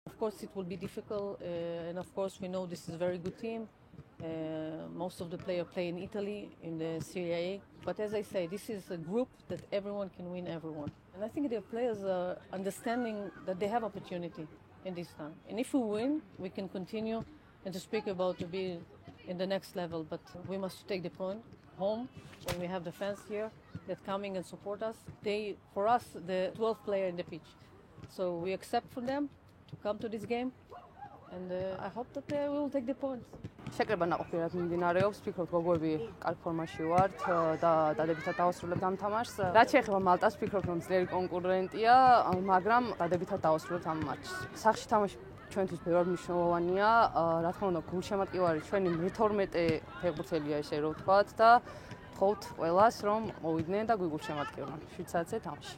Of course, it will be difficult, and of course, we know this is a very good team. Most of the players play in Italy, in the Serie A. But as I say, this is a group that everyone can win everyone. And I think the players are understanding that they have opportunity in this time. And if we win, we can continue and to speak about to be in the next level. But we must take the point home when we have the fans here that coming and support us. They, for us, the 12th player in the pitch. So we accept for them to come to this game. And I hope that we will take the points. შეკრება ნაყოფიერად მიმდინარეობს, ვფიქრობ, გოგოები კარგ ფორმაში ვართ და დადებითად დავასრულებთ ამ თამაშს. რაც შეეხება მალტას, ვფიქრობ, რომ ძლიერი კონკურენტია, მაგრამ დადებითად დავასრულებთ ამ მატჩს. სახში თამაში ჩვენთვის ბევრად მნიშვნელოვანია, რა თქმა უნდა, გულშემატკივარი ჩვენი მეთორმეტე ფეხბურთელია, ესე რომ ვთქვათ და ვთხოვთ ყველას, რომ მოვიდნენ და გვიგულშემატკივრონ შვიდსაათზე თამაში.